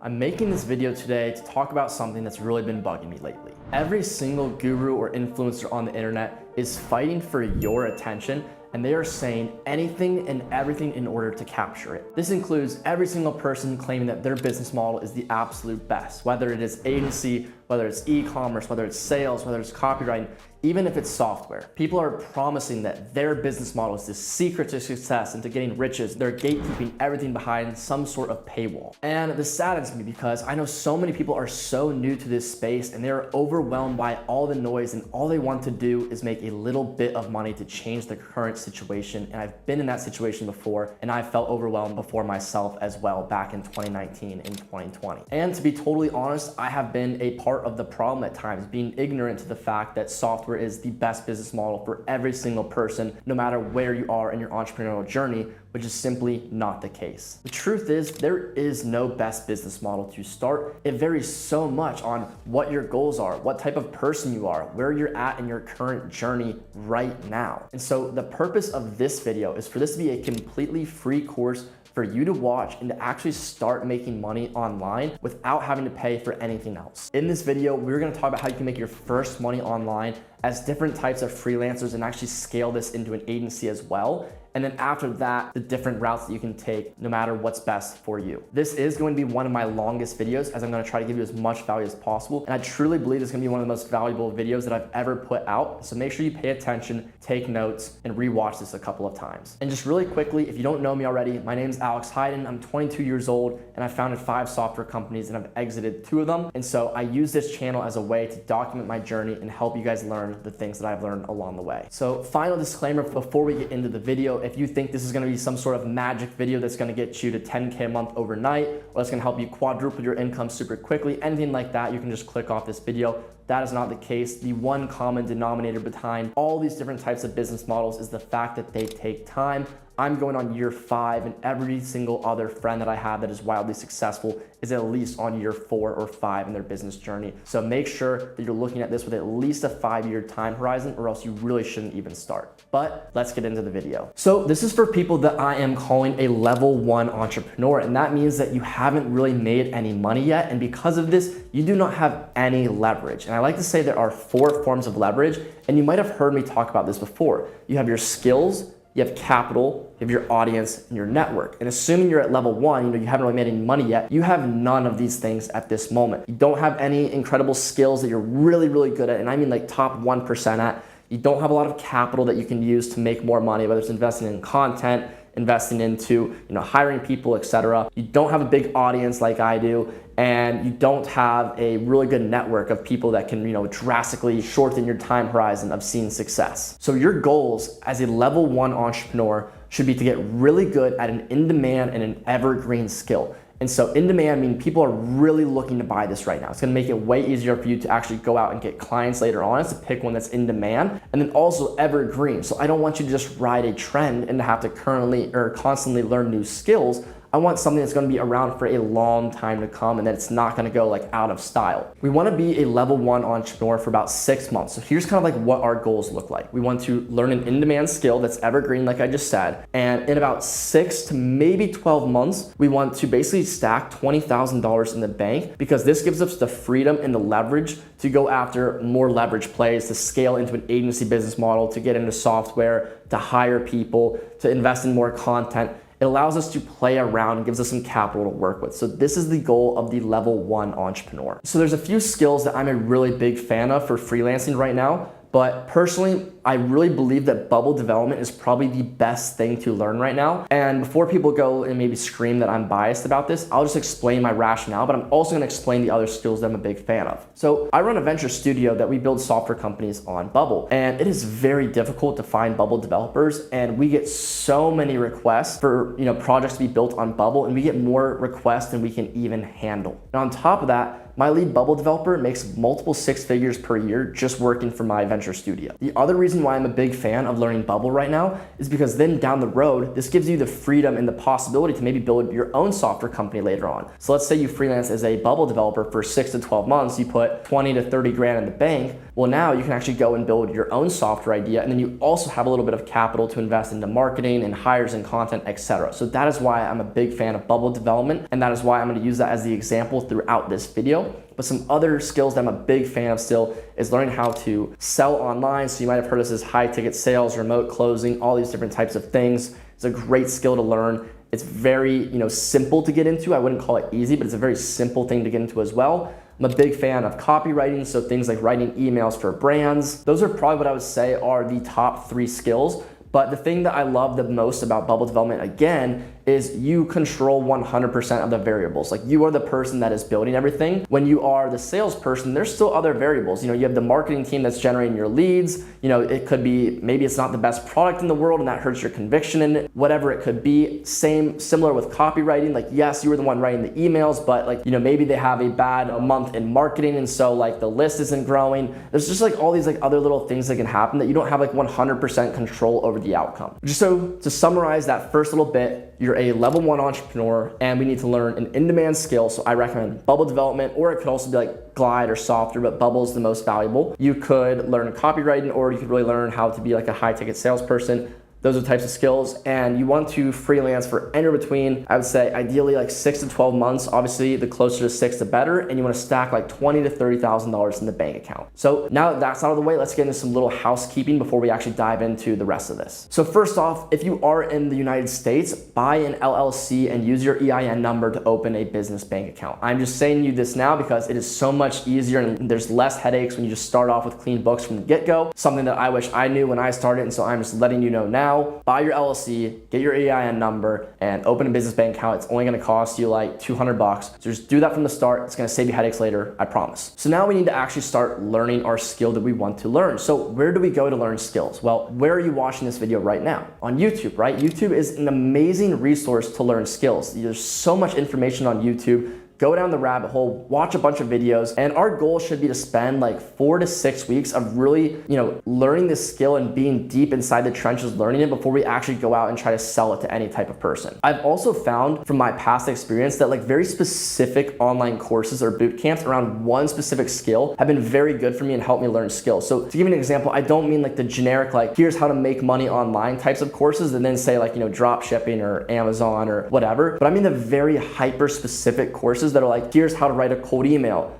I'm making this video today to talk about something that's really been bugging me lately. Every single guru or influencer on the internet is fighting for your attention, and they are saying anything and everything in order to capture it. This includes every single person claiming that their business model is the absolute best, whether it is agency, whether it's e-commerce, whether it's sales, whether it's copywriting, even if it's software. People are promising that their business model is the secret to success and to getting riches. They're gatekeeping everything behind some sort of paywall. And this saddens me because I know so many people are so new to this space and they're overwhelmed by all the noise, and all they want to do is make a little bit of money to change the current situation. And I've been in that situation before, and I felt overwhelmed before myself as well back in 2019 and 2020. And to be totally honest, I have been a part of the problem at times, being ignorant to the fact that software is the best business model for every single person, no matter where you are in your entrepreneurial journey, which is simply not the case. The truth is, there is no best business model to start. It varies so much on what your goals are, what type of person you are, where you're at in your current journey right now. And so the purpose of this video is for this to be a completely free course for you to watch and to actually start making money online without having to pay for anything else. In this video, we're gonna talk about how you can make your first money online as different types of freelancers and actually scale this into an agency as well. And then after that, the different routes that you can take no matter what's best for you. This is going to be one of my longest videos, as I'm going to try to give you as much value as possible. And I truly believe it's going to be one of the most valuable videos that I've ever put out. So make sure you pay attention, take notes, and rewatch this a couple of times. And just really quickly, if you don't know me already, my name is Alex Hayden. I'm 22 years old, and I've founded 5 software companies and I've exited 2 of them. And so I use this channel as a way to document my journey and help you guys learn the things that I've learned along the way. So final disclaimer before we get into the video: if you think this is going to be some sort of magic video that's going to get you to 10K a month overnight, or that's going to help you quadruple your income super quickly, anything like that, you can just click off this video. That is not the case. The one common denominator behind all these different types of business models is the fact that they take time. I'm going on year 5, and every single other friend that I have that is wildly successful is at least on year 4 or 5 in their business journey. So make sure that you're looking at this with at least a 5-year time horizon, or else you really shouldn't even start. But let's get into the video. So this is for people that I am calling a level 1 entrepreneur, and that means that you haven't really made any money yet, and because of this, you do not have any leverage. And I like to say there are 4 forms of leverage, and you might have heard me talk about this before. You have your skills, you have capital, you have your audience, and your network. And assuming you're at level 1, you haven't really made any money yet, you have none of these things at this moment. You don't have any incredible skills that you're really, really good at, and I mean like top 1% at. You don't have a lot of capital that you can use to make more money, whether it's investing in content, investing into hiring people, etc. You don't have a big audience like I do, and you don't have a really good network of people that can drastically shorten your time horizon of seeing success. So your goals as a level 1 entrepreneur should be to get really good at an in-demand and an evergreen skill. And so in demand means people are really looking to buy this right now. It's gonna make it way easier for you to actually go out and get clients later on, is to pick one that's in demand. And then also evergreen. So I don't want you to just ride a trend and to have to constantly learn new skills. I want something that's going to be around for a long time to come, and that it's not going to go out of style. We want to be a level 1 entrepreneur for about 6 months. So here's kind of what our goals look like. We want to learn an in-demand skill that's evergreen, like I just said. And in about 6 to maybe 12 months, we want to basically stack $20,000 in the bank, because this gives us the freedom and the leverage to go after more leverage plays, to scale into an agency business model, to get into software, to hire people, to invest in more content. It allows us to play around and gives us some capital to work with. So this is the goal of the level 1 entrepreneur. So there's a few skills that I'm a really big fan of for freelancing right now. But personally, I really believe that bubble development is probably the best thing to learn right now. And before people go and maybe scream that I'm biased about this, I'll just explain my rationale, but I'm also gonna explain the other skills that I'm a big fan of. So I run a venture studio that we build software companies on Bubble, and it is very difficult to find Bubble developers, and we get so many requests for projects to be built on Bubble, and we get more requests than we can even handle. And on top of that, My lead Bubble developer makes multiple six figures per year just working for my venture studio. The other reason why I'm a big fan of learning Bubble right now is because then down the road, this gives you the freedom and the possibility to maybe build your own software company later on. So let's say you freelance as a Bubble developer for 6 to 12 months, you put 20 to 30 grand in the bank. Well, now you can actually go and build your own software idea, and then you also have a little bit of capital to invest into marketing and hires and content, etc. So that is why I'm a big fan of Bubble development, and that is why I'm going to use that as the example throughout this video. But some other skills that I'm a big fan of still is learning how to sell online. So you might have heard this as high ticket sales, remote closing, all these different types of things. It's a great skill to learn. It's very, simple to get into. I wouldn't call it easy, but it's a very simple thing to get into as well. I'm a big fan of copywriting, so things like writing emails for brands. Those are probably what I would say are the top 3 skills. But the thing that I love the most about Bubble development, again, is you control 100% of the variables. Like, you are the person that is building everything. When you are the salesperson, there's still other variables. You have the marketing team that's generating your leads. It could be, maybe it's not the best product in the world and that hurts your conviction in it, whatever it could be. Similar with copywriting. Like, yes, you were the one writing the emails, but maybe they have a bad month in marketing, and so the list isn't growing. There's just all these other little things that can happen that you don't have 100% control over the outcome. Just so to summarize that first little bit, you're a level 1 entrepreneur and we need to learn an in-demand skill. So I recommend Bubble development, or it could also be Glide or Softer, but Bubble is the most valuable. You could learn copywriting, or you could really learn how to be a high ticket salesperson. Those are the types of skills, and you want to freelance for anywhere between, I would say, ideally 6 to 12 months. Obviously, the closer to 6, the better, and you want to stack $20,000 to $30,000 in the bank account. So now that that's out of the way, let's get into some little housekeeping before we actually dive into the rest of this. So first off, if you are in the United States, buy an LLC and use your EIN number to open a business bank account. I'm just saying you this now because it is so much easier and there's less headaches when you just start off with clean books from the get-go. Something that I wish I knew when I started, and so I'm just letting you know now. Buy your LLC, get your EIN number, and open a business bank account. It's only gonna cost you $200. So just do that from the start. It's gonna save you headaches later, I promise. So now we need to actually start learning our skill that we want to learn. So where do we go to learn skills? Well, where are you watching this video right now? On YouTube, right? YouTube is an amazing resource to learn skills. There's so much information on YouTube. Go down the rabbit hole, watch a bunch of videos, and our goal should be to spend 4 to 6 weeks of really, learning this skill and being deep inside the trenches learning it before we actually go out and try to sell it to any type of person. I've also found from my past experience that very specific online courses or boot camps around one specific skill have been very good for me and helped me learn skills. So to give you an example, I don't mean the generic here's how to make money online types of courses and then say drop shipping or Amazon or whatever, but I mean the very hyper specific courses that are here's how to write a cold email,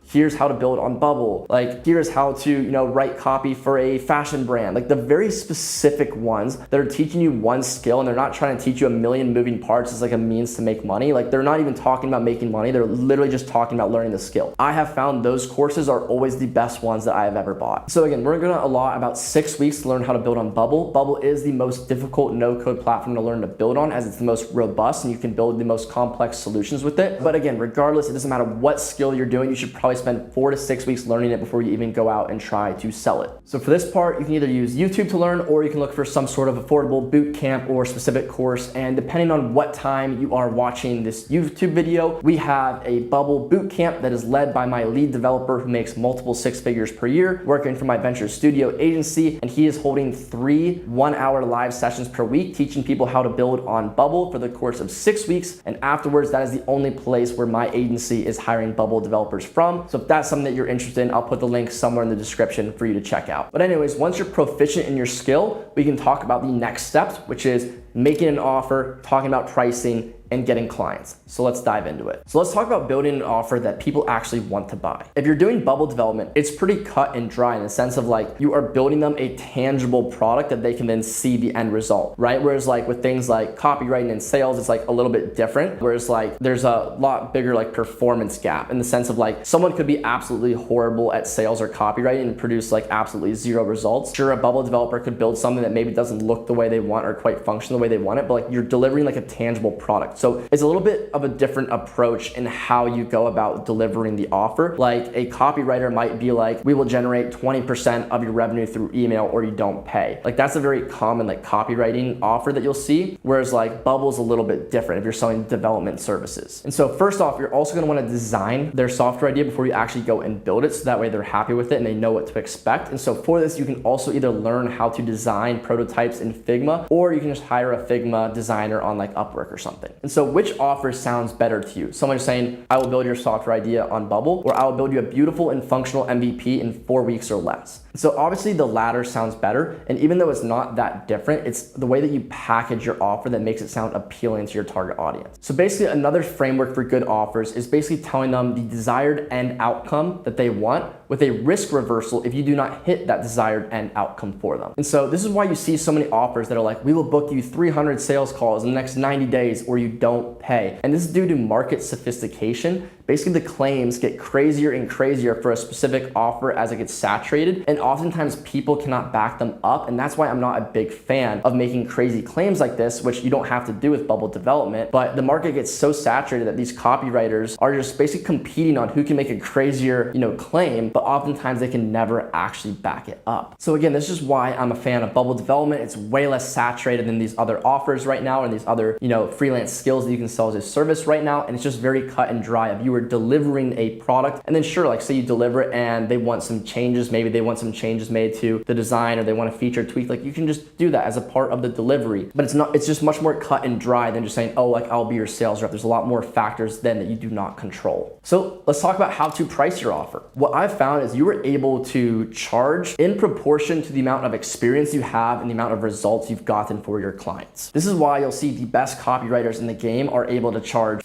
here's how to build on Bubble, here's how to, write copy for a fashion brand, the very specific ones that are teaching you one skill, and they're not trying to teach you a million moving parts as a means to make money. They're not even talking about making money. They're literally just talking about learning the skill. I have found those courses are always the best ones that I have ever bought. So again, we're gonna allot about 6 weeks to learn how to build on Bubble. Bubble is the most difficult no-code platform to learn to build on, as it's the most robust and you can build the most complex solutions with it. But again, regardless, it doesn't matter what skill you're doing, you should probably spend 4 to 6 weeks learning it before you even go out and try to sell it. So for this part, you can either use YouTube to learn, or you can look for some sort of affordable boot camp or specific course. And depending on what time you are watching this YouTube video, we have a Bubble boot camp that is led by my lead developer who makes multiple 6 figures per year, working for my venture studio agency. And he is holding 3 one-hour live sessions per week, teaching people how to build on Bubble for the course of 6 weeks. And afterwards, that is the only place where my agency is hiring Bubble developers from. So if that's something that you're interested in, I'll put the link somewhere in the description for you to check out. But anyways, once you're proficient in your skill, we can talk about the next steps, which is making an offer, talking about pricing, and getting clients. So let's dive into it. So let's talk about building an offer that people actually want to buy. If you're doing Bubble development, it's pretty cut and dry in the sense of you are building them a tangible product that they can then see the end result, right? Whereas with things like copywriting and sales, it's a little bit different. Whereas there's a lot bigger performance gap in the sense of someone could be absolutely horrible at sales or copywriting and produce absolutely 0 results. Sure, a Bubble developer could build something that maybe doesn't look the way they want or quite function the the way they want it, but like you're delivering like a tangible product. So it's a little bit of a different approach in how you go about delivering the offer. Like a copywriter might be like, we will generate 20% of your revenue through email or you don't pay. Like that's a very common like copywriting offer that you'll see. Whereas like Bubble's a little bit different if you're selling development services. And so first off, you're also gonna wanna design their software idea before you actually go and build it. So that way they're happy with it and they know what to expect. And so for this, you can also either learn how to design prototypes in Figma, or you can just hire a Figma designer on like Upwork or something. And so which offer sounds better to you? Someone's saying, I will build your software idea on Bubble, or I will build you a beautiful and functional MVP in 4 weeks or less. So obviously the latter sounds better. And even though it's not that different, it's the way that you package your offer that makes it sound appealing to your target audience. So basically another framework for good offers is basically telling them the desired end outcome that they want with a risk reversal if you do not hit that desired end outcome for them. And so this is why you see so many offers that are like, we will book you 300 sales calls in the next 90 days or you don't pay. And this is due to market sophistication. Basically the claims get crazier and crazier for a specific offer as it gets saturated, and oftentimes people cannot back them up. And that's why I'm not a big fan of making crazy claims like this, which you don't have to do with Bubble development, but the market gets so saturated that these copywriters are just basically competing on who can make a crazier, claim, but oftentimes they can never actually back it up. So again, this is why I'm a fan of Bubble development. It's way less saturated than these other offers right now and these other, freelance skills that you can sell as a service right now. And it's just very cut and dry. If you were delivering a product and then sure, like say you deliver it and they want some changes, maybe they want some changes made to the design or they want a feature tweak, like you can just do that as a part of the delivery. But it's just much more cut and dry than just saying, oh, like I'll be your sales rep. There's a lot more factors then that you do not control. So let's talk about how to price your offer. What I've found is you were able to charge in proportion to the amount of experience you have and the amount of results you've gotten for your clients. This is why you'll see the best copywriters in the game are able to charge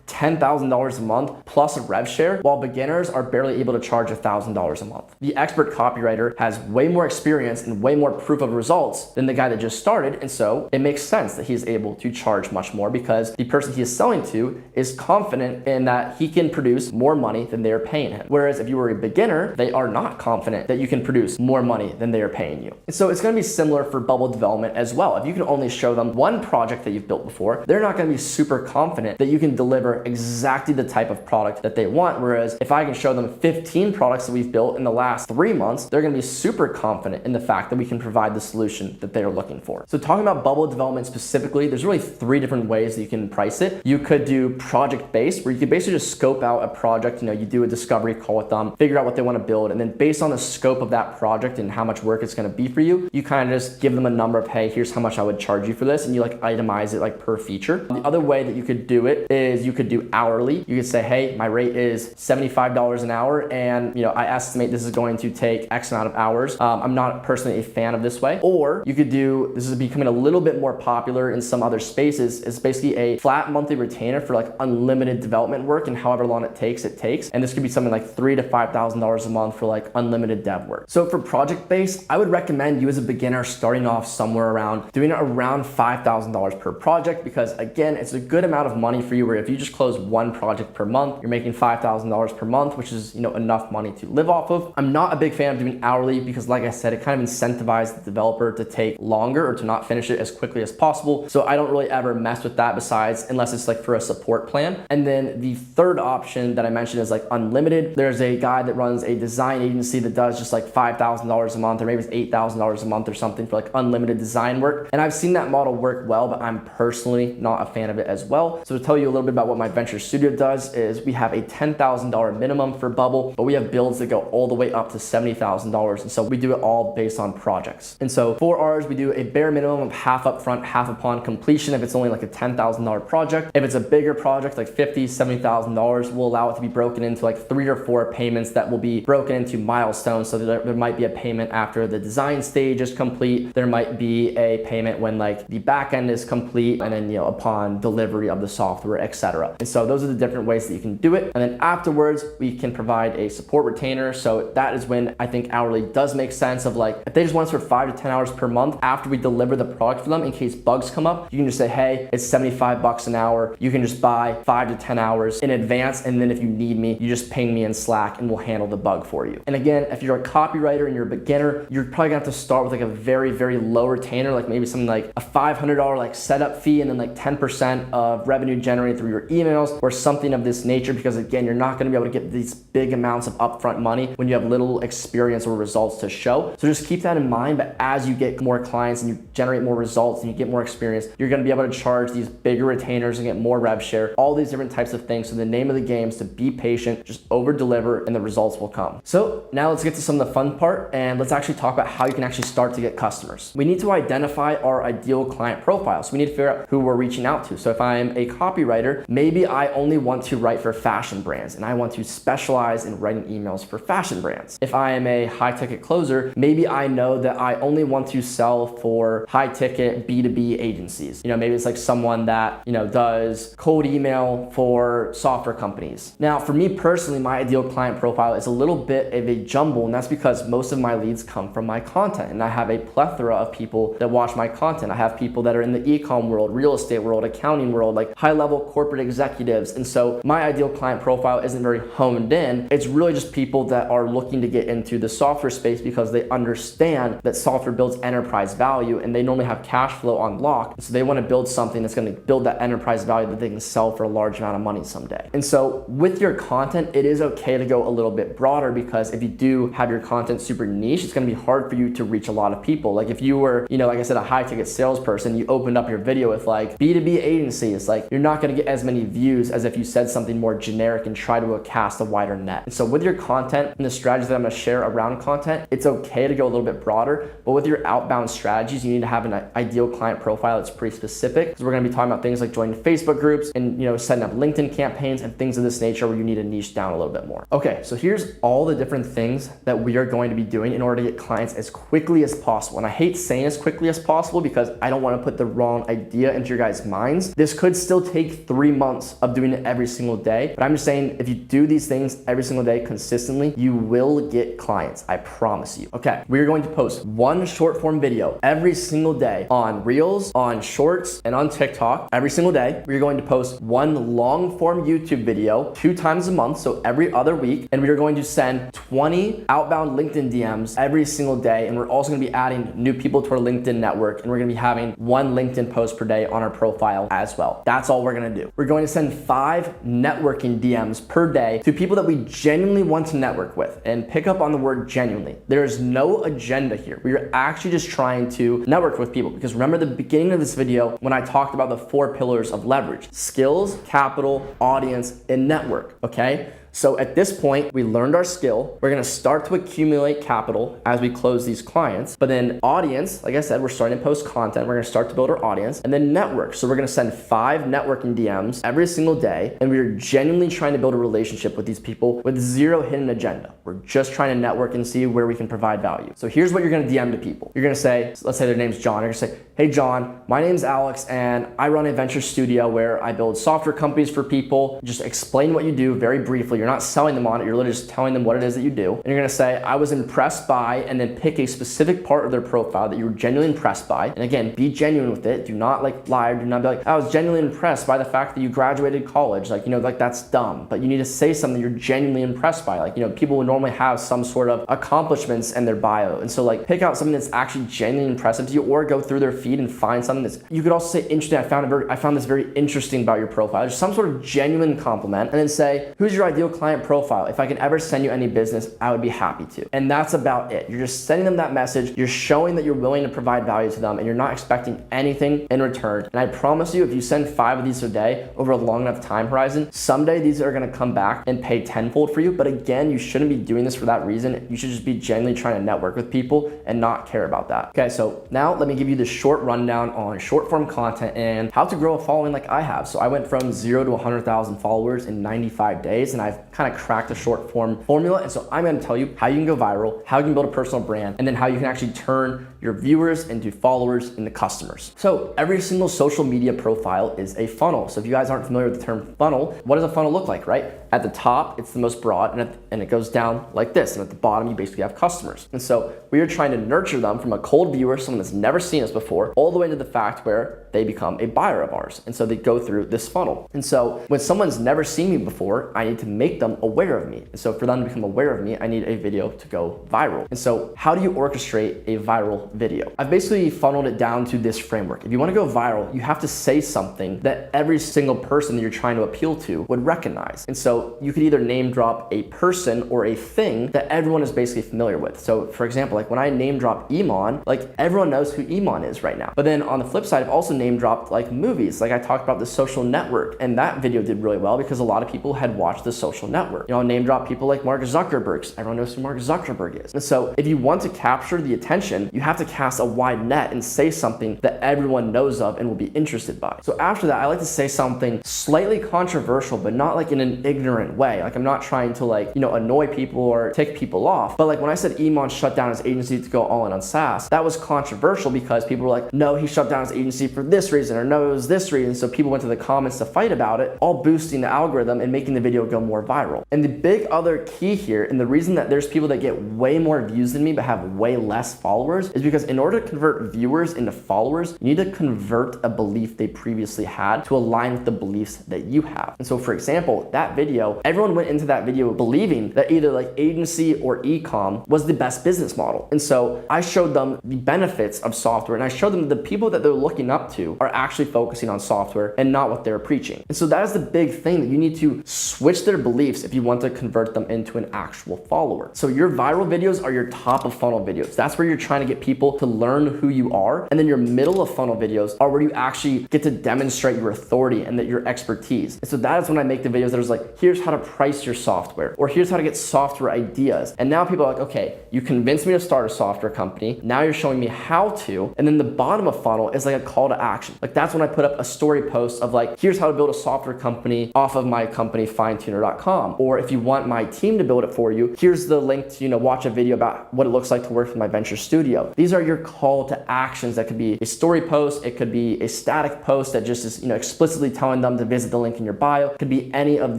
$10,000 a month plus a rev share, while beginners are barely able to charge $1,000 a month. The expert copywriter has way more experience and way more proof of results than the guy that just started, and so it makes sense that he's able to charge much more because the person he is selling to is confident in that he can produce more money than they're paying him. Whereas if you were a beginner, they are not confident that you can produce more money than they are paying you. And so it's going to be similar for Bubble development as well. If you can only show them one project that you've built before, they're not going to be super confident that you can deliver exactly the type of product that they want. Whereas if I can show them 15 products that we've built in the last 3 months, they're gonna be super confident in the fact that we can provide the solution that they're looking for. So talking about Bubble development specifically, there's really 3 different ways that you can price it. You could do project-based, where you could basically just scope out a project, you do a discovery call with them, figure out what they wanna build, and then based on the scope of that project and how much work it's gonna be for you, you kind of just give them a number of, hey, here's how much I would charge you for this, and you like itemize it like per feature. The other way that you could do it is you could do hourly. You could say, hey, my rate is $75 an hour, and I estimate this is going to take X amount of hours. I'm not personally a fan of this way. Or you could do, this is becoming a little bit more popular in some other spaces, is basically a flat monthly retainer for like unlimited development work, and however long it takes. And this could be something like $3,000 to $5,000 a month for like unlimited dev work. So for project-based, I would recommend you as a beginner starting off somewhere around doing it around $5,000 per project, because again, it's a good amount of money for you, where if you just close one project per month, you're making $5,000 per month, which is enough money to live off of. I'm not a big fan of doing hourly because, like I said, it kind of incentivizes the developer to take longer or to not finish it as quickly as possible. So I don't really ever mess with that, besides unless it's like for a support plan. And then the third option that I mentioned is like unlimited. There's a guy that runs a design agency that does just like $5,000 a month, or maybe it's $8,000 a month or something for like unlimited design work. And I've seen that model work well, but I'm personally not a fan of it as well. So to tell you a little bit about what my venture studio does is we have a $10,000 minimum for Bubble, but we have builds that go all the way up to $70,000. And so we do it all based on projects. And so for ours, we do a bare minimum of half upfront, half upon completion if it's only like a $10,000 project. If it's a bigger project, like $50,000, $70,000, we'll allow it to be broken into like 3 or 4 payments that will be broken into milestones. So that there might be a payment after the design stage is complete. There might be a payment when like the back end is complete, and then upon delivery of the software, etc. more. And so those are the different ways that you can do it. And then afterwards, we can provide a support retainer. So that is when I think hourly does make sense of like, if they just want us for 5 to 10 hours per month after we deliver the product for them in case bugs come up, you can just say, hey, it's 75 bucks an hour. You can just buy 5 to 10 hours in advance. And then if you need me, you just ping me in Slack and we'll handle the bug for you. And again, if you're a copywriter and you're a beginner, you're probably gonna have to start with like a very, very low retainer, like maybe something like a $500 like setup fee and then like 10% of revenue generated through your emails or something of this nature, because again, you're not gonna be able to get these big amounts of upfront money when you have little experience or results to show. So just keep that in mind, but as you get more clients and you generate more results and you get more experience, you're gonna be able to charge these bigger retainers and get more rev share, all these different types of things. So the name of the game is to be patient, just over deliver, and the results will come. So now let's get to some of the fun part, and let's actually talk about how you can actually start to get customers. We need to identify our ideal client profile. So we need to figure out who we're reaching out to. So if I'm a copywriter, maybe I only want to write for fashion brands and I want to specialize in writing emails for fashion brands. If I am a high ticket closer, maybe I know that I only want to sell for high ticket B2B agencies. Maybe it's like someone that, does cold email for software companies. Now, for me personally, my ideal client profile is a little bit of a jumble, and that's because most of my leads come from my content, and I have a plethora of people that watch my content. I have people that are in the e-com world, real estate world, accounting world, like high-level corporate executives. And so my ideal client profile isn't very honed in. It's really just people that are looking to get into the software space because they understand that software builds enterprise value and they normally have cash flow on lock. So they want to build something that's going to build that enterprise value that they can sell for a large amount of money someday. And so with your content, it is okay to go a little bit broader, because if you do have your content super niche, it's going to be hard for you to reach a lot of people. Like if you were, like I said, a high ticket salesperson, you opened up your video with like B2B agencies, like you're not going to get as many views as if you said something more generic and try to cast a wider net. And so with your content and the strategies that I'm going to share around content, it's okay to go a little bit broader, but with your outbound strategies, you need to have an ideal client profile that's pretty specific, because we're going to be talking about things like joining Facebook groups and setting up LinkedIn campaigns and things of this nature where you need to niche down a little bit more. Okay, so here's all the different things that we are going to be doing in order to get clients as quickly as possible. And I hate saying as quickly as possible because I don't want to put the wrong idea into your guys' minds. This could still take 3 months of doing it every single day, but I'm just saying if you do these things every single day consistently, you will get clients. I promise you. Okay, we are going to post one short form video every single day on Reels, on Shorts, and on TikTok every single day. We're going to post one long form YouTube video 2 times a month, so every other week, and we are going to send 20 outbound LinkedIn DMs every single day, and we're also going to be adding new people to our LinkedIn network, and we're going to be having 1 LinkedIn post per day on our profile as well. That's all we're going to do. We're going to send 5 networking DMs per day to people that we genuinely want to network with, and pick up on the word genuinely. There is no agenda here. We are actually just trying to network with people, because remember the beginning of this video when I talked about the 4 pillars of leverage: skills, capital, audience, and network, okay? So at this point, we learned our skill. We're gonna start to accumulate capital as we close these clients. But then audience, like I said, we're starting to post content. We're gonna start to build our audience. And then network. So we're gonna send 5 networking DMs every single day. And we're genuinely trying to build a relationship with these people with 0 hidden agenda. We're just trying to network and see where we can provide value. So here's what you're gonna DM to people. You're gonna say, let's say their name's John. You're gonna say, hey John, my name's Alex and I run a venture studio where I build software companies for people. Just explain what you do very briefly. You're not selling them on it, you're literally just telling them what it is that you do. And you're gonna say, I was impressed by, and then pick a specific part of their profile that you were genuinely impressed by. And again, be genuine with it. Do not like lie, or do not be like, I was genuinely impressed by the fact that you graduated college. Like, like that's dumb. But you need to say something you're genuinely impressed by. Like, people would normally have some sort of accomplishments in their bio. And so like pick out something that's actually genuinely impressive to you, or go through their feed and find something that's, you could also say interesting. I found this very interesting about your profile. There's some sort of genuine compliment, and then say, who's your ideal client profile? If I can ever send you any business, I would be happy to. And that's about it. You're just sending them that message. You're showing that you're willing to provide value to them, and you're not expecting anything in return. And I promise you, if you send 5 of these a day over a long enough time horizon, someday these are gonna come back and pay tenfold for you. But again, you shouldn't be doing this for that reason. You should just be genuinely trying to network with people and not care about that. Okay, so now let me give you the short rundown on short form content and how to grow a following like I have. So I went from 0 to 100,000 followers in 95 days, and I've kind of cracked a short form formula. And so I'm going to tell you how you can go viral, how you can build a personal brand, and then how you can actually turn your viewers into followers into customers. So every single social media profile is a funnel. So if you guys aren't aren't familiar with the term funnel, what does a funnel look like, right? At the top, it's the most broad, and it goes down like this. And at the bottom, you basically have customers. And so we are trying to nurture them from a cold viewer, someone that's never seen us before, all the way into the fact where they become a buyer of ours. And so they go through this funnel. And so when someone's never seen me before, I need to make them aware of me. And so for them to become aware of me, I need a video to go viral. And so how do you orchestrate a viral video? I've basically funneled it down to this framework. If you want to go viral, you have to say something that every single person that you're trying to appeal to would recognize. And so you could either name drop a person or a thing that everyone is basically familiar with. So for example, like when I name drop Iman, like everyone knows who Iman is right now. But then on the flip side, I've also name dropped like movies. Like I talked about The Social Network, and that video did really well because a lot of people had watched The Social Network. You know, I'll name drop people like Mark Zuckerberg. Everyone knows who Mark Zuckerberg is. And so if you want to capture the attention, you have to cast a wide net and say something that everyone knows of and will be interested by. So after that, I like to say something slightly controversial, but not like in an ignorant way. Like I'm not trying to like, you know, annoy people or tick people off. But like when I said Iman shut down his agency to go all in on SaaS, that was controversial because people were like, no, he shut down his agency for this reason, or no, it was this reason. So people went to the comments to fight about it, all boosting the algorithm and making the video go more viral. And the big other key here, and the reason that there's people that get way more views than me but have way less followers, is because in order to convert viewers into followers, you need to convert a belief they previously had to align with the beliefs that you have. And so for example, that video, everyone went into that video believing that either like agency or e-com was the best business model. And so I showed them the benefits of software, and I showed them the people that they're looking up to are actually focusing on software and not what they're preaching. And so that is the big thing, that you need to switch their beliefs if you want to convert them into an actual follower. So your viral videos are your top of funnel videos. That's where you're trying to get people to learn who you are. And then your middle of funnel videos are where you actually get to demonstrate your authority and that your expertise. And so that is when I make the videos that is like, here's how to price your software, or here's how to get software ideas. And now people are like, okay, you convinced me to start a software company. Now you're showing me how to. And then the bottom of funnel is like a call to action. Like that's when I put up a story post of like, here's how to build a software company off of my company, finetuner.com. Or if you want my team to build it for you, here's the link to, you know, watch a video about what it looks like to work with my venture studio. These are your call to actions. That could be a story post. It could be a static post that just is, you know, explicitly telling them to visit the link in your bio. It could be any of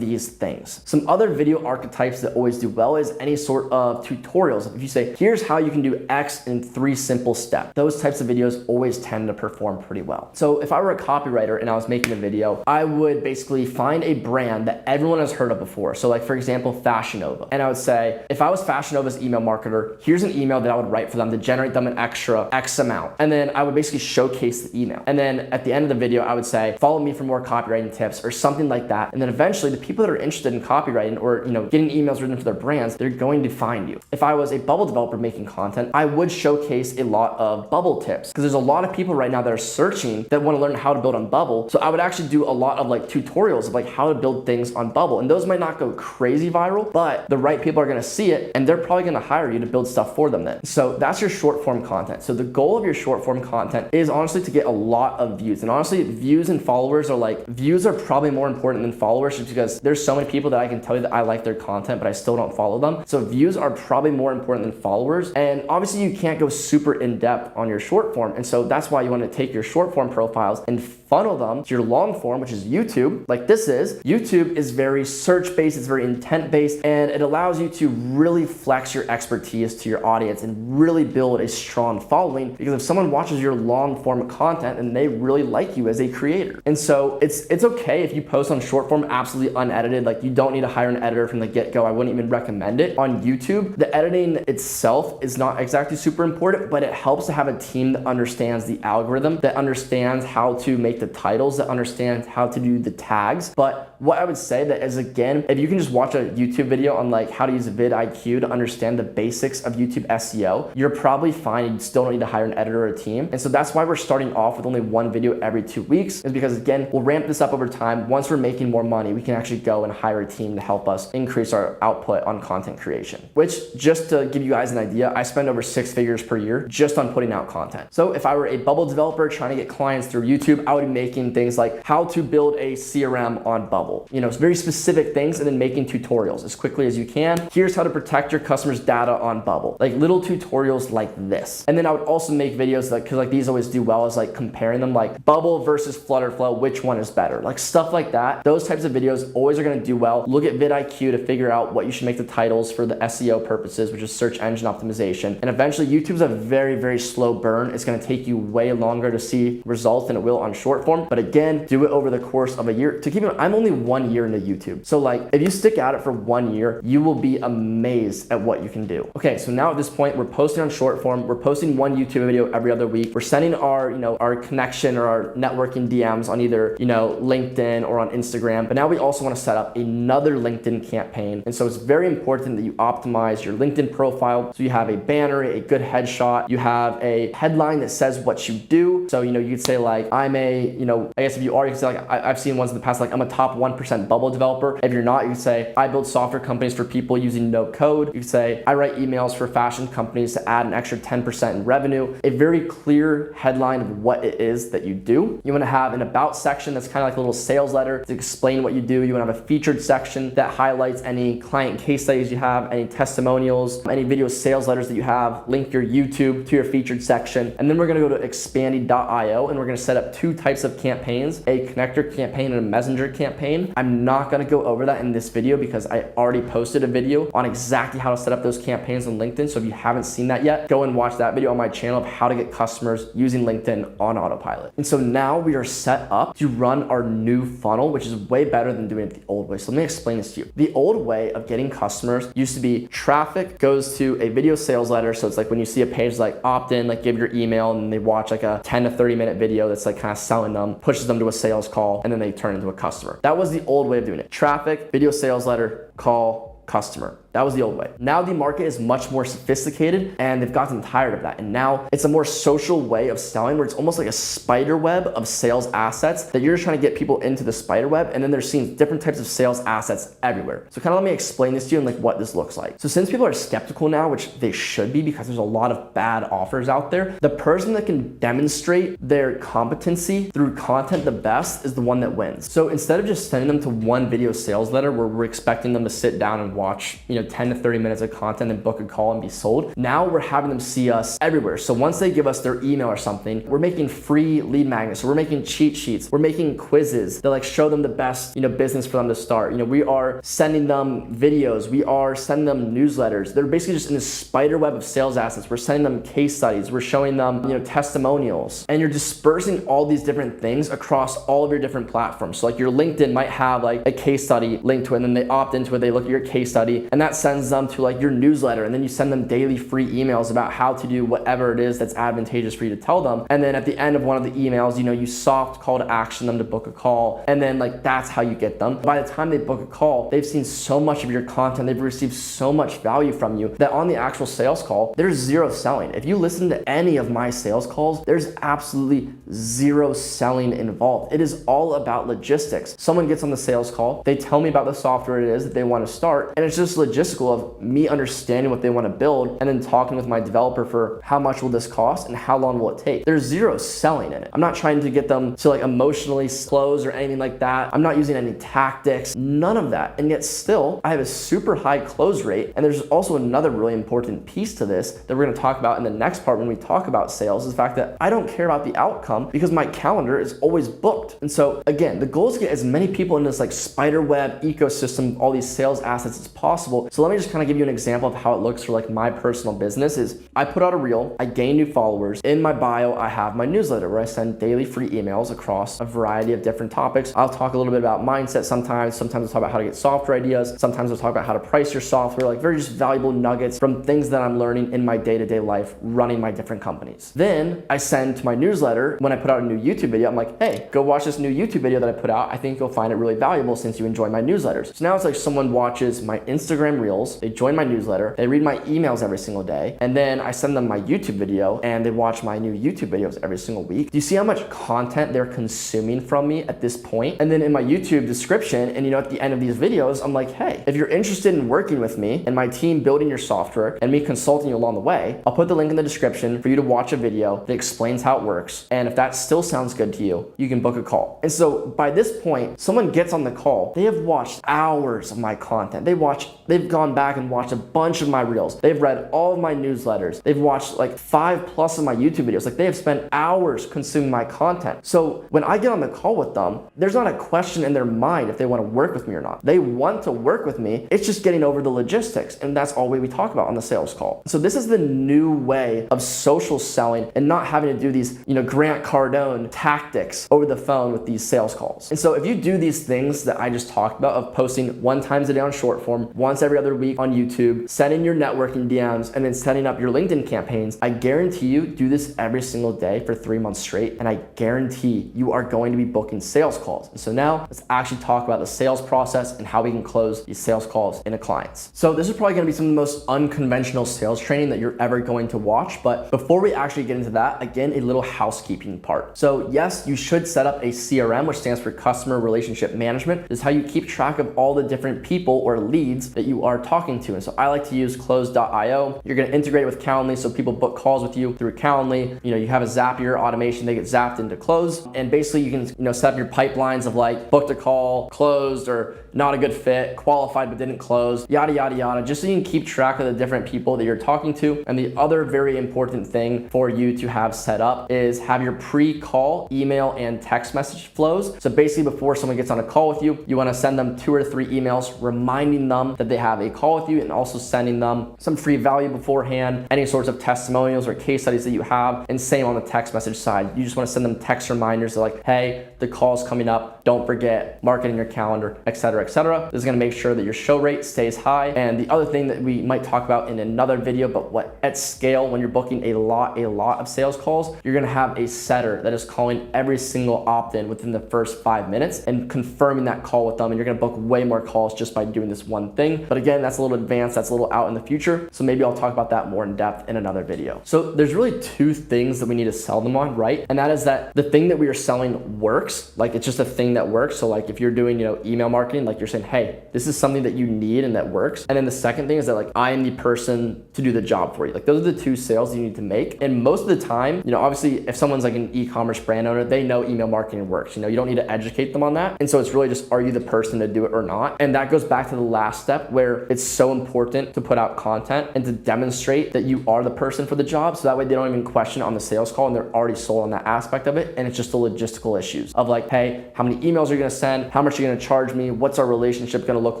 these things. Some other video archetypes that always do well is any sort of tutorials. If you say, here's how you can do X in 3 simple steps, those types of videos always tend to perform pretty well. So if I were a copywriter and I was making a video, I would basically find a brand that everyone has heard of before. So like, for example, Fashion Nova. And I would say, if I was Fashion Nova's email marketer, here's an email that I would write for them to generate them an extra X amount. And then I would basically showcase the email. And then at the end of the video, I would say, follow me for more copywriting tips or something like that. And then eventually the people that are interested in copywriting or, you know, getting emails written for their brands, they're going to find you. If I was a Bubble developer making content, I would showcase a lot of Bubble tips, because there's a lot of people right now that are searching that want to learn how to build on Bubble. So I would actually do a lot of like tutorials of like how to build things on Bubble. And those might not go crazy viral, but the right people are going to see it and they're probably going to hire you to build stuff for them then. So that's your short form content. So the goal of your short form content is honestly to get a lot of views. And honestly, views and followers are like, views are probably more important than followers, just because there's so many people that I can tell you that I like their content, but I still don't follow them. So views are probably more important than followers. And obviously you can't go super in depth on your short form. And so that's why you want to take your short form profiles and funnel them to your long form, which is YouTube. Like this is, YouTube is very search based, it's very intent based, and it allows you to really flex your expertise to your audience and really build a strong following, because if someone watches your long form content and they really like you as a creator. And so it's okay if you post on short form absolutely unedited. Like you don't need to hire an editor from the get-go. I wouldn't even recommend it. On YouTube, the editing itself is not exactly super important, but it helps to have a team that understands the algorithm, that understands how to make the titles, that understands how to do the tags. But what I would say that is, again, if you can just watch a YouTube video on like how to use vidIQ to understand the basics of YouTube SEO, you're probably fine. You still don't need to hire an editor or a team. And so that's why we're starting off with only 1 video every 2 weeks, is because again, we'll ramp this up over time. Once we're making more money, we can actually go and hire a team to help us increase our output on content creation, which, just to give you guys an idea, I spend over 6 figures per year just on putting out content. So if I were a Bubble developer trying to get clients through YouTube, I would be making things like how to build a CRM on Bubble. Bubble. You know, it's very specific things, and then making tutorials as quickly as you can. Here's how to protect your customers' data on Bubble. Like little tutorials like this. And then I would also make videos that, cause like these always do well, is like comparing them, like Bubble versus flutterflow, which one is better? Like stuff like that. Those types of videos always are gonna do well. Look at vidIQ to figure out what you should make the titles for the SEO purposes, which is search engine optimization. And eventually YouTube's a very, very slow burn. It's gonna take you way longer to see results than it will on short form. But again, do it over the course of a year. To keep in mind, I'm only 1 year into YouTube. So like if you stick at it for 1 year, you will be amazed at what you can do. Okay, so now at this point, we're posting on short form. We're posting one YouTube video every other week. We're sending our, our connection or our networking DMs on either, LinkedIn or on Instagram. But now we also want to set up another LinkedIn campaign. And so it's very important that you optimize your LinkedIn profile. So you have a banner, a good headshot, you have a headline that says what you do. So, you could say like, I'm a, I guess if you are, you can say like, I've seen ones in the past, like I'm a top 1% Bubble developer. If you're not, you can say, I build software companies for people using no code. You can say, I write emails for fashion companies to add an extra 10% in revenue. A very clear headline of what it is that you do. You want to have an about section that's kind of like a little sales letter to explain what you do. You want to have a featured section that highlights any client case studies you have, any testimonials, any video sales letters that you have. Link your YouTube to your featured section. And then we're going to go to expandy.io and we're going to set up two types of campaigns, a connector campaign and a messenger campaign. I'm not going to go over that in this video because I already posted a video on exactly how to set up those campaigns on LinkedIn. So if you haven't seen that yet, go and watch that video on my channel of how to get customers using LinkedIn on autopilot. And so now we are set up to run our new funnel, which is way better than doing it the old way. So let me explain this to you. The old way of getting customers used to be traffic goes to a video sales letter. So it's like when you see a page like opt in, like give your email, and they watch like a 10 to 30 minute video that's like kind of selling them, pushes them to a sales call, and then they turn into a customer. That was the old way of doing it. Traffic, video sales letter, call, customer. That was the old way. Now the market is much more sophisticated and they've gotten tired of that. And now it's a more social way of selling where it's almost like a spider web of sales assets that you're just trying to get people into the spider web, and then they're seeing different types of sales assets everywhere. So kind of let me explain this to you and like what this looks like. So since people are skeptical now, which they should be because there's a lot of bad offers out there, the person that can demonstrate their competency through content the best is the one that wins. So instead of just sending them to one video sales letter where we're expecting them to sit down and watch, 10 to 30 minutes of content and book a call and be sold, now we're having them see us everywhere. So once they give us their email or something, we're making free lead magnets. So we're making cheat sheets. We're making quizzes that like show them the best, business for them to start. We are sending them videos. We are sending them newsletters. They're basically just in this spider web of sales assets. We're sending them case studies. We're showing them, testimonials, and you're dispersing all these different things across all of your different platforms. So like your LinkedIn might have like a case study linked to it, and then they opt into it. They look at your case study, and that sends them to like your newsletter, and then you send them daily free emails about how to do whatever it is that's advantageous for you to tell them. And then at the end of one of the emails, you soft call to action them to book a call, and then like that's how you get them. By the time they book a call, they've seen so much of your content, they've received so much value from you that on the actual sales call, there's zero selling. If you listen to any of my sales calls, there's absolutely zero selling involved. It is all about logistics. Someone gets on the sales call, they tell me about the software it is that they want to start, and it's just logistical of me understanding what they want to build and then talking with my developer for how much will this cost and how long will it take. There's zero selling in it. I'm not trying to get them to like emotionally close or anything like that. I'm not using any tactics, none of that. And yet still, I have a super high close rate. And there's also another really important piece to this that we're going to talk about in the next part when we talk about sales, is the fact that I don't care about the outcome because my calendar is always booked. And so again, the goal is to get as many people in this like spider web ecosystem, all these sales assets as possible. So let me just kind of give you an example of how it looks for like my personal business. Is I put out a reel, I gain new followers. In my bio, I have my newsletter where I send daily free emails across a variety of different topics. I'll talk a little bit about mindset sometimes I'll talk about how to get software ideas. Sometimes I'll talk about how to price your software, like very just valuable nuggets from things that I'm learning in my day-to-day life running my different companies. Then I send to my newsletter when I put out a new YouTube video, I'm like, hey, go watch this new YouTube video that I put out. I think you'll find it really valuable since you enjoy my newsletters. So now it's like someone watches my my Instagram reels, they join my newsletter, they read my emails every single day, and then I send them my YouTube video and they watch my new YouTube videos every single week. Do you see how much content they're consuming from me at this point? And then in my YouTube description, and at the end of these videos, I'm like, hey, if you're interested in working with me and my team building your software and me consulting you along the way, I'll put the link in the description for you to watch a video that explains how it works. And if that still sounds good to you, you can book a call. And so by this point, someone gets on the call, they have watched hours of my content. They've gone back and watched a bunch of my reels. They've read all of my newsletters. They've watched like 5+ of my YouTube videos. Like they have spent hours consuming my content. So when I get on the call with them, there's not a question in their mind if they want to work with me or not. They want to work with me. It's just getting over the logistics. And that's all we talk about on the sales call. So this is the new way of social selling and not having to do these, Grant Cardone tactics over the phone with these sales calls. And so if you do these things that I just talked about of posting 1 time a day on short form, once every other week on YouTube, sending your networking DMs, and then setting up your LinkedIn campaigns, I guarantee you do this every single day for 3 months straight, and I guarantee you are going to be booking sales calls. And so now let's actually talk about the sales process and how we can close these sales calls into clients. So this is probably going to be some of the most unconventional sales training that you're ever going to watch. But before we actually get into that, again, a little housekeeping part. So yes, you should set up a CRM, which stands for Customer Relationship Management. This is how you keep track of all the different people or leads that you are talking to. And so I like to use close.io. You're going to integrate it with Calendly, so people book calls with you through Calendly. You have a Zapier automation, they get zapped into close. And basically you can set up your pipelines of like booked a call, closed, or not a good fit, qualified but didn't close, yada, yada, yada, just so you can keep track of the different people that you're talking to. And the other very important thing for you to have set up is have your pre-call email and text message flows. So basically before someone gets on a call with you, you want to send them 2 or 3 emails reminding them that they have a call with you, and also sending them some free value beforehand, any sorts of testimonials or case studies that you have. And same on the text message side. You just want to send them text reminders like, hey, the call's coming up, don't forget, mark it in your calendar, etc., etc. This is going to make sure that your show rate stays high. And the other thing that we might talk about in another video, but what at scale, when you're booking a lot of sales calls, you're going to have a setter that is calling every single opt-in within the first 5 minutes and confirming that call with them. And you're going to book way more calls just by doing this one thing. But again, that's a little advanced, that's a little out in the future. So maybe I'll talk about that more in depth in another video. So there's really 2 things that we need to sell them on, right? And that is that the thing that we are selling works. Like it's just a thing that works. So like if you're doing, email marketing, like you're saying, hey, this is something that you need and that works. And then the second thing is that like I am the person to do the job for you. Like those are the 2 sales you need to make. And most of the time, obviously if someone's like an e-commerce brand owner, they know email marketing works. You don't need to educate them on that. And so it's really just, are you the person to do it or not? And that goes back to the last step where it's so important to put out content and to demonstrate that you are the person for the job. So that way they don't even question on the sales call and they're already sold on that aspect of it. And it's just the logistical issues of like, hey, how many emails are you going to send? How much are you going to charge me? What's our relationship going to look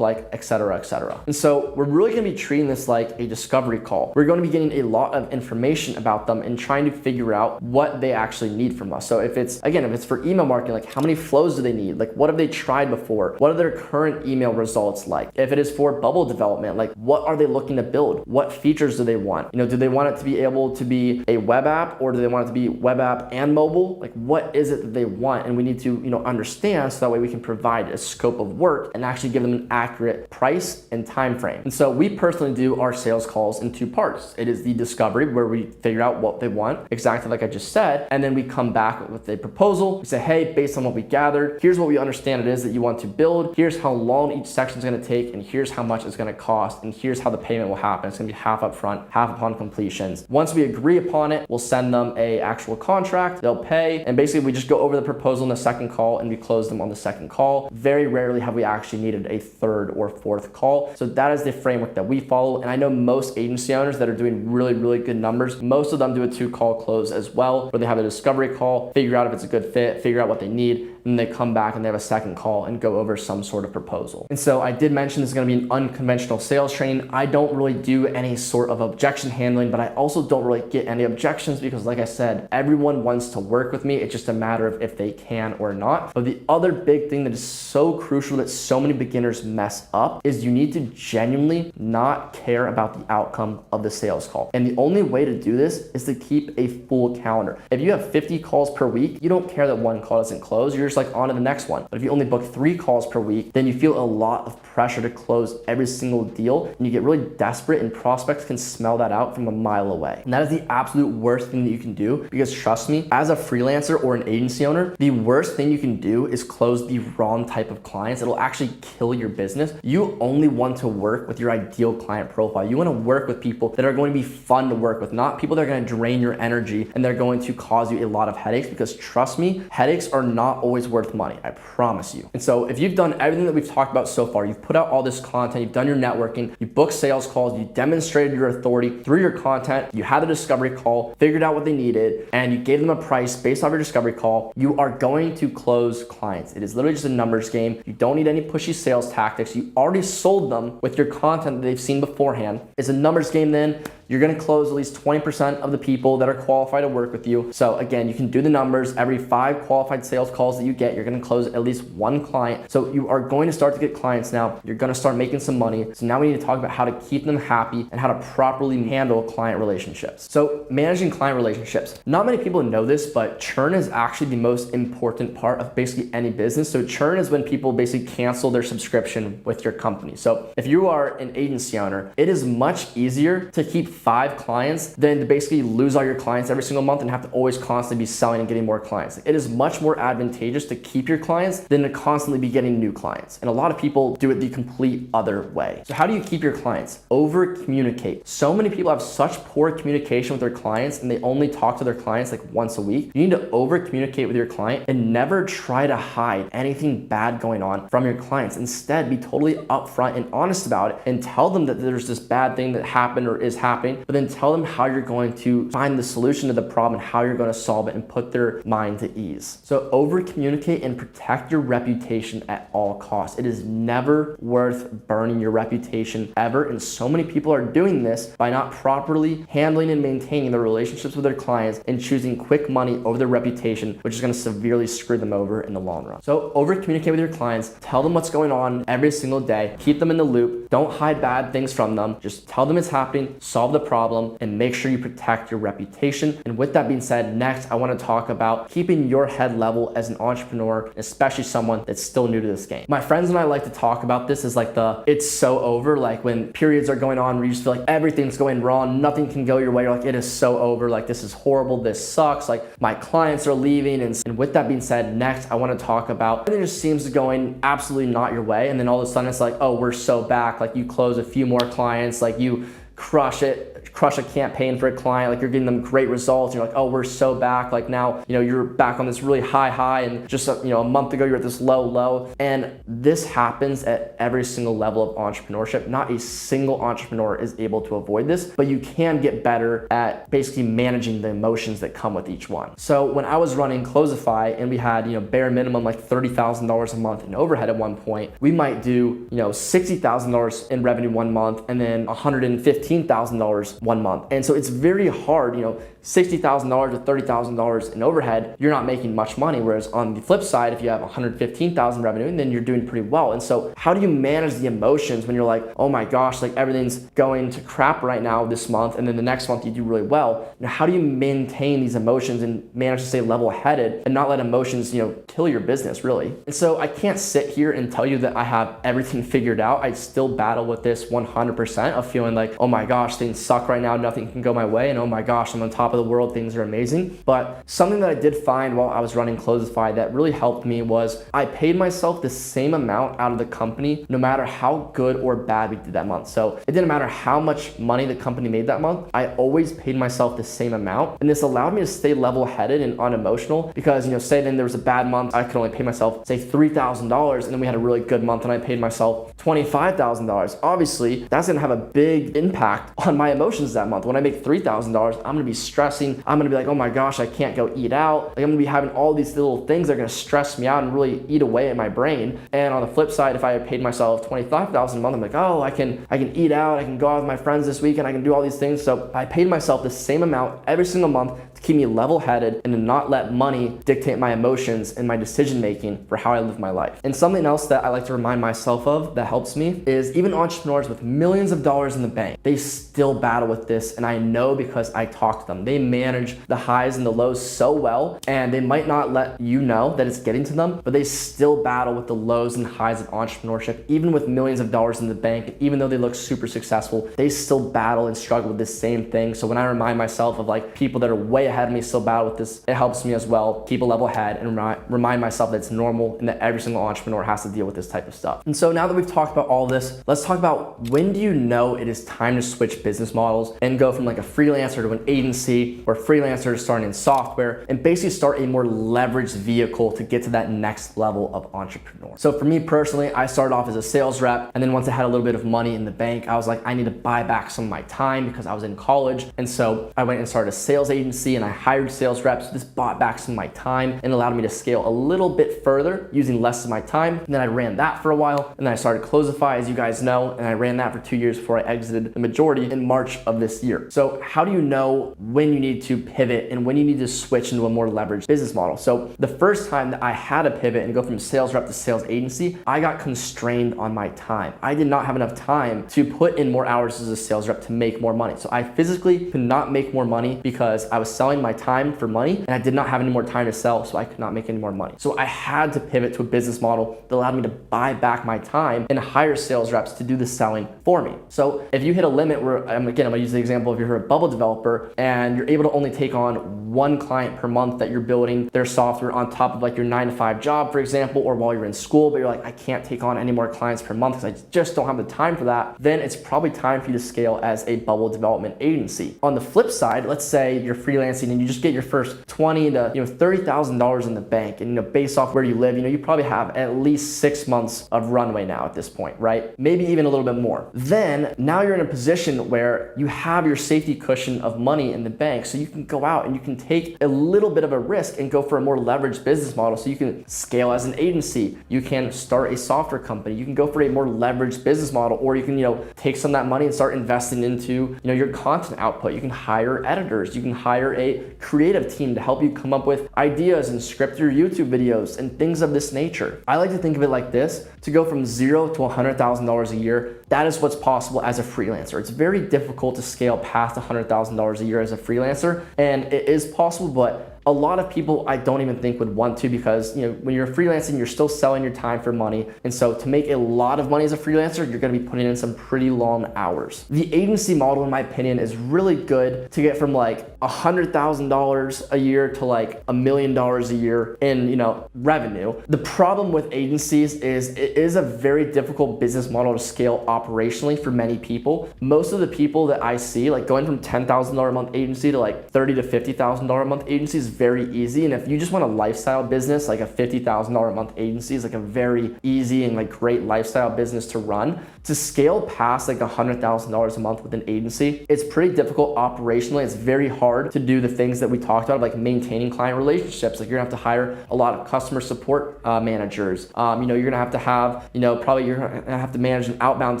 like, etc., etc. And so we're really going to be treating this like a discovery call. We're going to be getting a lot of information about them and trying to figure out what they actually need from us. So if it's for email marketing, like how many flows do they need? Like what have they tried before? What are their current email results like? If it is for bubble development, like what are they looking to build? What features do they want? Do they want it to be able to be a web app, or do they want it to be web app and mobile? Like what is it that they want? And we need to, understand, so that way we can provide a scope of work and actually give them an accurate price and time frame. And so we personally do our sales calls in 2 parts. It is the discovery, where we figure out what they want, exactly like I just said, and then we come back with a proposal. We say, hey, based on what we gathered, here's what we understand it is that you want to build, here's how long each section is going to take, and here's how much it's going to cost, and here's how the payment will happen. It's going to be half upfront, half upon completions. Once we agree upon it, we'll send them a actual contract, they'll pay, and basically we just go over the proposal in the second call and we close them on the second call. Very rarely have we actually needed a 3rd or 4th call. So that is the framework that we follow. And I know most agency owners that are doing really, really good numbers, most of them do a 2-call close as well, where they have a discovery call, figure out if it's a good fit, figure out what they need, and they come back and they have a second call and go over some sort of proposal. And so I did mention this is going to be an unconventional sales training. I don't really do any sort of objection handling, but I also don't really get any objections because, like I said, everyone wants to work with me. It's just a matter of if they can or not. But the other big thing that is so crucial that so many beginners mess up is you need to genuinely not care about the outcome of the sales call. And the only way to do this is to keep a full calendar. If you have 50 calls per week, you don't care that one call doesn't close. You're just just like on to the next one. But if you only book 3 calls per week, then you feel a lot of pressure to close every single deal, and you get really desperate, and prospects can smell that out from a mile away. And that is the absolute worst thing that you can do, because trust me, as a freelancer or an agency owner, the worst thing you can do is close the wrong type of clients. It'll actually kill your business. You only want to work with your ideal client profile. You want to work with people that are going to be fun to work with, not people that are going to drain your energy and they're going to cause you a lot of headaches, because trust me, headaches are not always worth money. I promise you. And so if you've done everything that we've talked about so far, you've put out all this content, you've done your networking, you booked sales calls, you demonstrated your authority through your content, you had the discovery call, figured out what they needed, and you gave them a price based off your discovery call, you are going to close clients. It is literally just a numbers game. You don't need any pushy sales tactics. You already sold them with your content that they've seen beforehand. It's a numbers game then. You're gonna close at least 20% of the people that are qualified to work with you. So again, you can do the numbers. Every 5 qualified sales calls that you get, you're gonna close at least 1 client. So you are going to start to get clients now. You're gonna start making some money. So now we need to talk about how to keep them happy and how to properly handle client relationships. So managing client relationships. Not many people know this, but churn is actually the most important part of basically any business. So churn is when people basically cancel their subscription with your company. So if you are an agency owner, it is much easier to keep 5 clients than to basically lose all your clients every single month and have to always constantly be selling and getting more clients. It is much more advantageous to keep your clients than to constantly be getting new clients. And a lot of people do it the complete other way. So how do you keep your clients? Over communicate. So many people have such poor communication with their clients, and they only talk to their clients like once a week. You need to over communicate with your client and never try to hide anything bad going on from your clients. Instead, be totally upfront and honest about it and tell them that there's this bad thing that happened or is happening, but then tell them how you're going to find the solution to the problem and how you're going to solve it and put their mind to ease. So over communicate and protect your reputation at all costs. It is never worth burning your reputation ever. And so many people are doing this by not properly handling and maintaining their relationships with their clients and choosing quick money over their reputation, which is going to severely screw them over in the long run. So over communicate with your clients, tell them what's going on every single day, keep them in the loop, don't hide bad things from them, just tell them it's happening, solve the problem, and make sure you protect your reputation. And with that being said, next I want to talk about keeping your head level as an entrepreneur, especially someone that's still new to this game. My friends and I like to talk about this as like the it's so over, like when periods are going on where you just feel like everything's going wrong, nothing can go your way, you're like, it is so over, like this is horrible, this sucks, like my clients are leaving. And with that being said, next I want to talk about everything just seems to going absolutely not your way, and then all of a sudden it's like, oh, we're so back, like you close a few more clients, like you crush a campaign for a client, like you're getting them great results, you're like, oh, we're so back, like now, you're back on this really high, and just a month ago you're at this low. And this happens at every single level of entrepreneurship. Not a single entrepreneur is able to avoid this, but you can get better at basically managing the emotions that come with each one. So when I was running Closify and we had, bare minimum like $30,000 a month in overhead at one point, we might do, $60,000 in revenue one month and then $115,000 one month. And so it's very hard, $60,000 to $30,000 in overhead, you're not making much money. Whereas on the flip side, if you have $115,000 revenue, then you're doing pretty well. And so how do you manage the emotions when you're like, oh my gosh, like everything's going to crap right now this month, and then the next month you do really well? How do you maintain these emotions and manage to stay level-headed and not let emotions, kill your business really? And so I can't sit here and tell you that I have everything figured out. I still battle with this 100% of feeling like, oh my gosh, things suck right now, nothing can go my way, and oh my gosh, I'm on top of the world, things are amazing. But something that I did find while I was running Closify that really helped me was I paid myself the same amount out of the company no matter how good or bad we did that month. So it didn't matter how much money the company made that month, I always paid myself the same amount. And this allowed me to stay level-headed and unemotional because, say then there was a bad month, I could only pay myself, say $3,000, and then we had a really good month and I paid myself $25,000. Obviously, that's gonna have a big impact on my emotions that month. When I make $3,000, I'm gonna be stressing. I'm gonna be like, oh my gosh, I can't go eat out. Like I'm gonna be having all these little things that are gonna stress me out and really eat away at my brain. And on the flip side, if I paid myself $25,000 a month, I'm like, oh, I can eat out, I can go out with my friends this weekend, I can do all these things. So I paid myself the same amount every single month to keep me level-headed and to not let money dictate my emotions and my decision-making for how I live my life. And something else that I like to remind myself of that helps me is even entrepreneurs with millions of dollars in the bank, they still battle with this. And I know because I talk to them. They manage the highs and the lows so well, and they might not let you know that it's getting to them, but they still battle with the lows and highs of entrepreneurship, even with millions of dollars in the bank. Even though they look super successful, they still battle and struggle with this same thing. So when I remind myself of like people that are way ahead of me still battle with this, it helps me as well keep a level head and remind myself that it's normal and that every single entrepreneur has to deal with this type of stuff. And so now that we've talked about all this, let's talk about when do you know it is time to switch business models and go from like a freelancer to an agency or freelancer to starting in software and basically start a more leveraged vehicle to get to that next level of entrepreneur. So for me personally, I started off as a sales rep, and then once I had a little bit of money in the bank, I was like, I need to buy back some of my time because I was in college. And so I went and started a sales agency and I hired sales reps. This bought back some of my time and allowed me to scale a little bit further using less of my time. And then I ran that for a while, and then I started Closify, as you guys know, and I ran that for 2 years before I exited the majority in March of this year. So how do you know when you need to pivot and when you need to switch into a more leveraged business model? So the first time that I had to pivot and go from sales rep to sales agency, I got constrained on my time. I did not have enough time to put in more hours as a sales rep to make more money. So I physically could not make more money because I was selling my time for money and I did not have any more time to sell, so I could not make any more money. So I had to pivot to a business model that allowed me to buy back my time and hire sales reps to do the selling for me. So if you hit a limit where, again, I'm gonna use the example if you're a bubble developer and you're able to only take on one client per month that you're building their software on top of like your 9-to-5 job, for example, or while you're in school, but you're like, I can't take on any more clients per month because I just don't have the time for that, then it's probably time for you to scale as a bubble development agency. On the flip side, let's say you're freelancing and you just get your first $20,000 to $30,000 in the bank, and based off where you live, you probably have at least 6 months of runway now at this point, right? Maybe even a little bit more. Then now you're in a position where you have your safety cushion of money in the bank, so you can go out and you can take a little bit of a risk and go for a more leveraged business model. So you can scale as an agency, you can start a software company, you can go for a more leveraged business model, or you can take some of that money and start investing into your content output. You can hire editors, you can hire a creative team to help you come up with ideas and script your YouTube videos and things of this nature. I like to think of it like this: to go from $0 to $100,000 a year, that is what's possible as a freelancer. It's very difficult to scale past $100,000 a year as a freelancer, and it is possible, but a lot of people I don't even think would want to, because when you're freelancing, you're still selling your time for money. And so to make a lot of money as a freelancer, you're gonna be putting in some pretty long hours. The agency model, in my opinion, is really good to get from like $100,000 a year to like $1 million a year in revenue. The problem with agencies is it is a very difficult business model to scale operationally for many people. Most of the people that I see, like going from $10,000 a month agency to like $30,000 to $50,000 a month agency, is very easy. And if you just want a lifestyle business, like a $50,000 a month agency is like a very easy and like great lifestyle business to run. To scale past like $100,000 a month with an agency, it's pretty difficult operationally. It's very hard to do the things that we talked about, like maintaining client relationships. Like you're gonna have to hire a lot of customer support managers. You're gonna have to have, probably you're gonna have to manage an outbound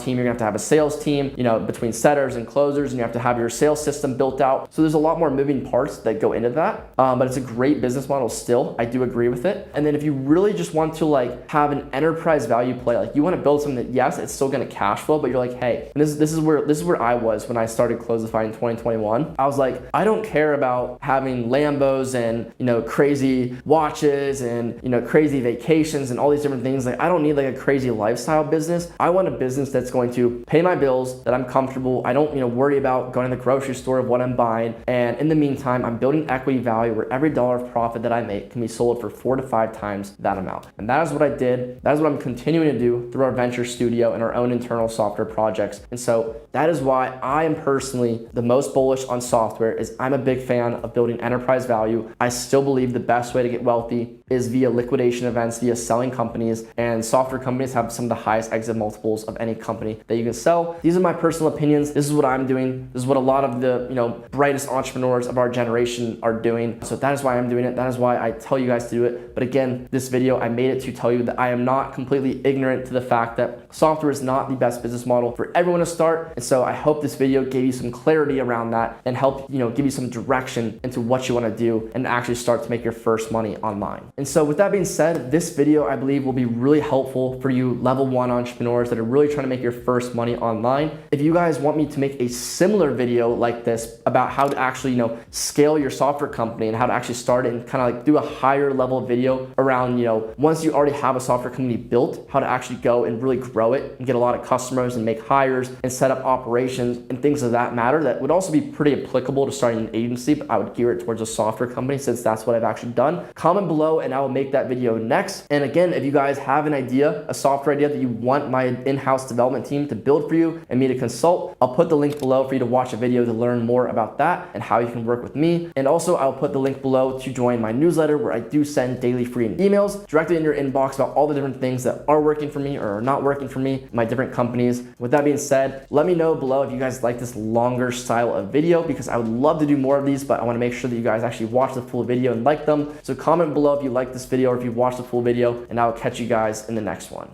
team. You're gonna have to have a sales team, between setters and closers, and you have to have your sales system built out. So there's a lot more moving parts that go into that. But it's a great business model still. I do agree with it. And then if you really just want to like have an enterprise value play, like you want to build something that, yes, it's still going to cash flow, but you're like, hey, and this is where I was when I started Closify in 2021. I was like, I don't care about having Lambos and crazy watches and crazy vacations and all these different things. Like I don't need like a crazy lifestyle business. I want a business that's going to pay my bills, that I'm comfortable. I don't worry about going to the grocery store of what I'm buying. And in the meantime, I'm building equity value where every dollar of profit that I make can be sold for 4 to 5 times that amount. And that is what I did. That is what I'm continuing to do through our venture studio and our own internal software projects. And so that is why I am personally the most bullish on software. Is I'm a big fan of building enterprise value. I still believe the best way to get wealthy is via liquidation events, via selling companies, and software companies have some of the highest exit multiples of any company that you can sell. These are my personal opinions. This is what I'm doing. This is what a lot of the brightest entrepreneurs of our generation are doing. So that is why I'm doing it. That is why I tell you guys to do it. But again, this video, I made it to tell you that I am not completely ignorant to the fact that software is not the the best business model for everyone to start. And so I hope this video gave you some clarity around that and help, give you some direction into what you want to do and actually start to make your first money online. And so with that being said, this video I believe will be really helpful for you level 1 entrepreneurs that are really trying to make your first money online. If you guys want me to make a similar video like this about how to actually, scale your software company and how to actually start it and kind of like do a higher level video around, once you already have a software company built, how to actually go and really grow it and get a lot of customers and make hires and set up operations and things of that matter, that would also be pretty applicable to starting an agency, but I would gear it towards a software company since that's what I've actually done. Comment below and I will make that video next. And again, if you guys have an idea, a software idea that you want my in-house development team to build for you and me to consult, I'll put the link below for you to watch a video to learn more about that and how you can work with me. And also I'll put the link below to join my newsletter where I do send daily free emails directly in your inbox about all the different things that are working for me or are not working for me, my different companies. With that being said, let me know below if you guys like this longer style of video, because I would love to do more of these, but I want to make sure that you guys actually watch the full video and like them. So comment below if you like this video or if you watched the full video, and I'll catch you guys in the next one.